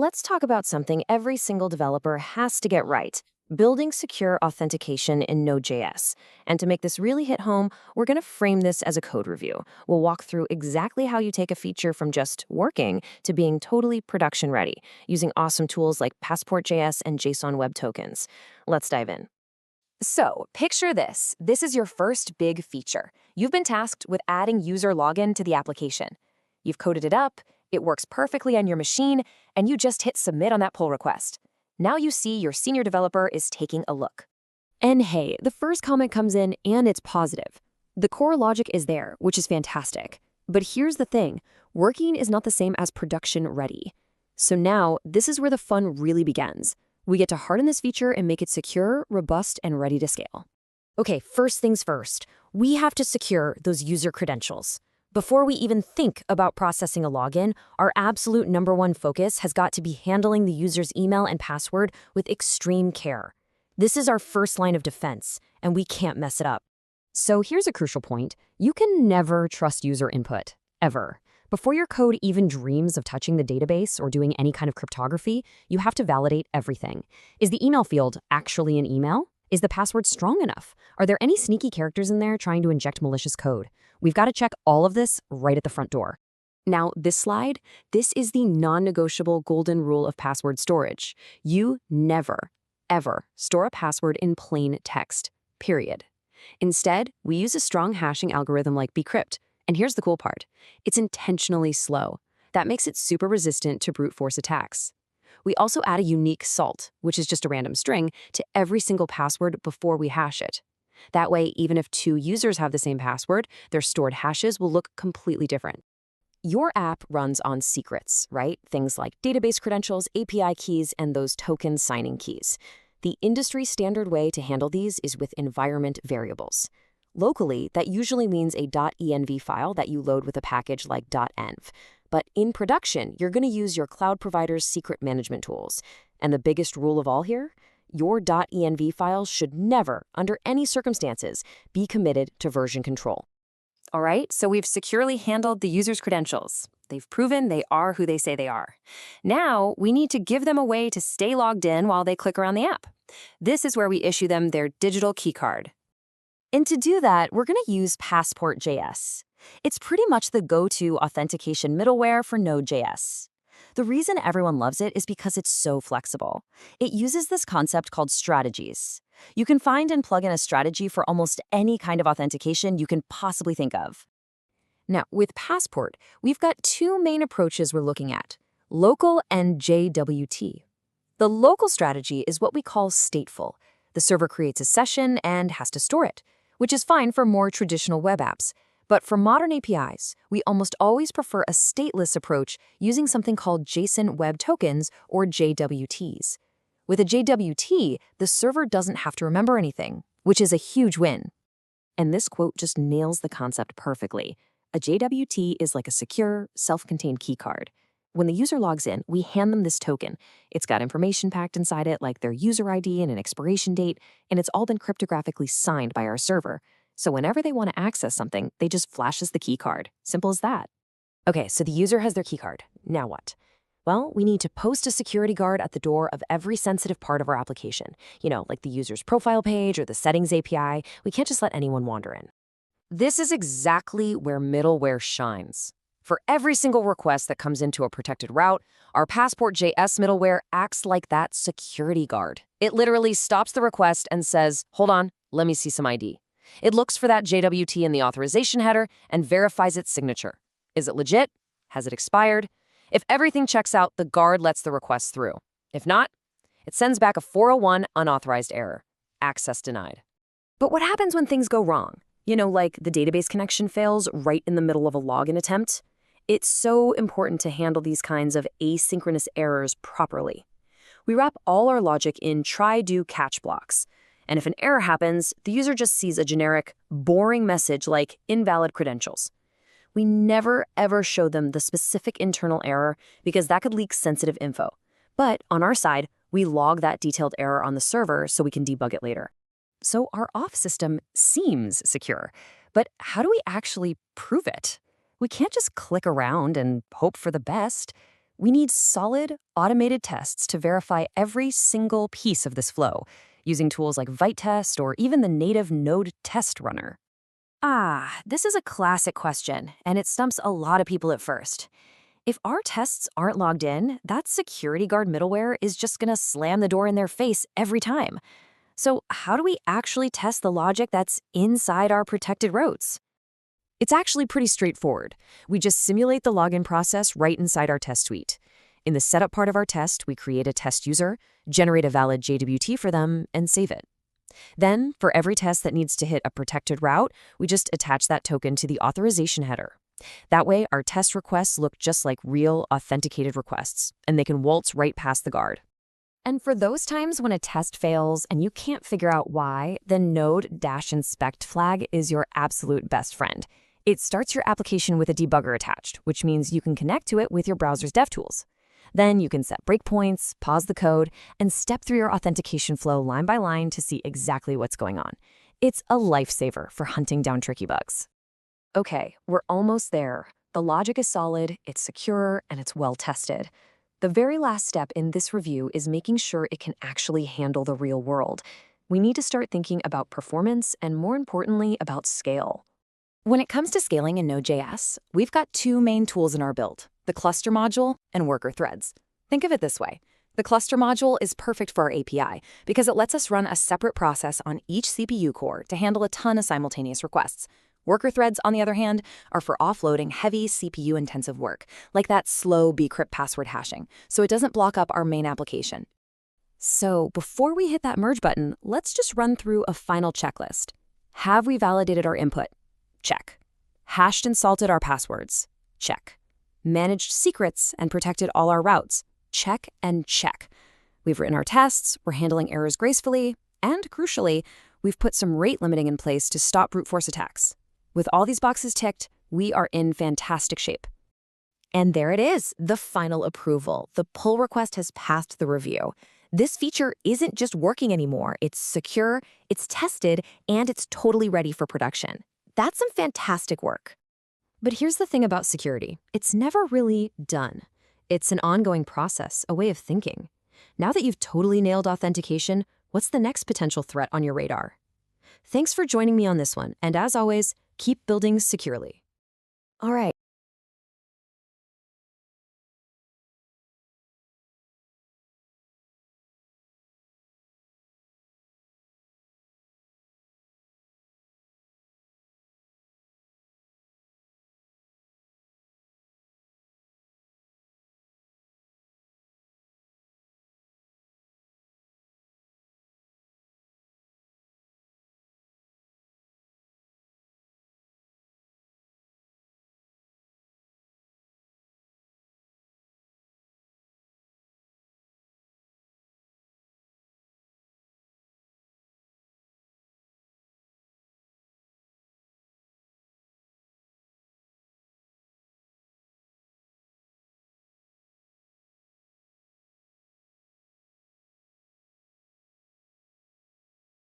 let's talk about something every single developer has to get right: building secure authentication in Node.js. And to make this really hit home, we're going to frame this as a code review. We'll walk through exactly how you take a feature from just working to being totally production ready, using awesome tools like Passport.js and JSON Web Tokens. Let's dive in. So, picture this. This is your first big feature. You've been tasked with adding user login to the application. You've coded it up, it works perfectly on your machine, and you just hit submit on that pull request. Now you see your senior developer is taking a look. And hey, the first comment comes in and it's positive. The core logic is there, which is fantastic. But here's the thing: working is not the same as production ready. So now, this is where the fun really begins. We get to harden this feature and make it secure, robust, and ready to scale. Okay, first things first, we have to secure those user credentials. Before we even think about processing a login, our absolute #1 focus has got to be handling the user's email and password with extreme care. This is our first line of defense, and we can't mess it up. So here's a crucial point: you can never trust user input, ever. Before your code even dreams of touching the database or doing any kind of cryptography, you have to validate everything. Is the email field actually an email? Is the password strong enough? Are there any sneaky characters in there trying to inject malicious code? We've got to check all of this right at the front door. Now, this slide, this is the non-negotiable golden rule of password storage. You never, ever store a password in plain text, period. Instead, we use a strong hashing algorithm like bcrypt. And here's the cool part: it's intentionally slow. That makes it super resistant to brute force attacks. We also add a unique salt, which is just a random string, to every single password before we hash it. That way, even if two users have the same password, their stored hashes will look completely different. Your app runs on secrets, right? Things like database credentials, API keys, and those token signing keys. The industry standard way to handle these is with environment variables. Locally, that usually means a .env file that you load with a package like .env. But in production, you're going to use your cloud provider's secret management tools. And the biggest rule of all here: your .env files should never, under any circumstances, be committed to version control. All right, so we've securely handled the user's credentials. They've proven they are who they say they are. Now, we need to give them a way to stay logged in while they click around the app. This is where we issue them their digital keycard. And to do that, we're going to use Passport.js. It's pretty much the go-to authentication middleware for Node.js. The reason everyone loves it is because it's so flexible. It uses this concept called strategies. You can find and plug in a strategy for almost any kind of authentication you can possibly think of. Now, with Passport, we've got two main approaches we're looking at: local and JWT. The local strategy is what we call stateful. The server creates a session and has to store it, which is fine for more traditional web apps. But for modern APIs, we almost always prefer a stateless approach using something called JSON Web Tokens, or JWTs. With a JWT, the server doesn't have to remember anything, which is a huge win. And this quote just nails the concept perfectly. A JWT is like a secure, self-contained keycard. When the user logs in, we hand them this token. It's got information packed inside it, like their user ID and an expiration date, and it's all been cryptographically signed by our server. So whenever they want to access something, they just flash us the keycard. Simple as that. Okay, so the user has their keycard. Now what? Well, we need to post a security guard at the door of every sensitive part of our application. Like the user's profile page or the settings API. We can't just let anyone wander in. This is exactly where middleware shines. For every single request that comes into a protected route, our Passport.js middleware acts like that security guard. It literally stops the request and says, "Hold on, let me see some ID." It looks for that JWT in the authorization header and verifies its signature. Is it legit? Has it expired? If everything checks out, the guard lets the request through. If not, it sends back a 401 unauthorized error. Access denied. But what happens when things go wrong? Like the database connection fails right in the middle of a login attempt? It's so important to handle these kinds of asynchronous errors properly. We wrap all our logic in try-do-catch blocks. And if an error happens, the user just sees a generic, boring message like invalid credentials. We never, ever show them the specific internal error because that could leak sensitive info. But on our side, we log that detailed error on the server so we can debug it later. So our auth system seems secure. But how do we actually prove it? We can't just click around and hope for the best. We need solid, automated tests to verify every single piece of this flow, using tools like Vitest or even the native Node test runner. This is a classic question, and it stumps a lot of people at first. If our tests aren't logged in, that security guard middleware is just going to slam the door in their face every time. So how do we actually test the logic that's inside our protected routes? It's actually pretty straightforward. We just simulate the login process right inside our test suite. In the setup part of our test, we create a test user, generate a valid JWT for them, and save it. Then, for every test that needs to hit a protected route, we just attach that token to the authorization header. That way, our test requests look just like real authenticated requests, and they can waltz right past the guard. And for those times when a test fails and you can't figure out why, the Node-inspect flag is your absolute best friend. It starts your application with a debugger attached, which means you can connect to it with your browser's DevTools. Then you can set breakpoints, pause the code, and step through your authentication flow line by line to see exactly what's going on. It's a lifesaver for hunting down tricky bugs. Okay, we're almost there. The logic is solid, it's secure, and it's well tested. The very last step in this review is making sure it can actually handle the real world. We need to start thinking about performance and, more importantly, about scale. When it comes to scaling in Node.js, we've got two main tools in our build: the cluster module and worker threads. Think of it this way. The cluster module is perfect for our API because it lets us run a separate process on each CPU core to handle a ton of simultaneous requests. Worker threads, on the other hand, are for offloading heavy CPU-intensive work, like that slow bcrypt password hashing, so it doesn't block up our main application. So before we hit that merge button, let's just run through a final checklist. Have we validated our input? Check. Hashed and salted our passwords? Check. Managed secrets and protected all our routes? Check and check. We've written our tests, we're handling errors gracefully, and crucially, we've put some rate limiting in place to stop brute force attacks. With all these boxes ticked, we are in fantastic shape. And there it is, the final approval. The pull request has passed the review. This feature isn't just working anymore. It's secure, it's tested, and it's totally ready for production. That's some fantastic work. But here's the thing about security. It's never really done. It's an ongoing process, a way of thinking. Now that you've totally nailed authentication, what's the next potential threat on your radar? Thanks for joining me on this one, and as always, keep building securely. All right,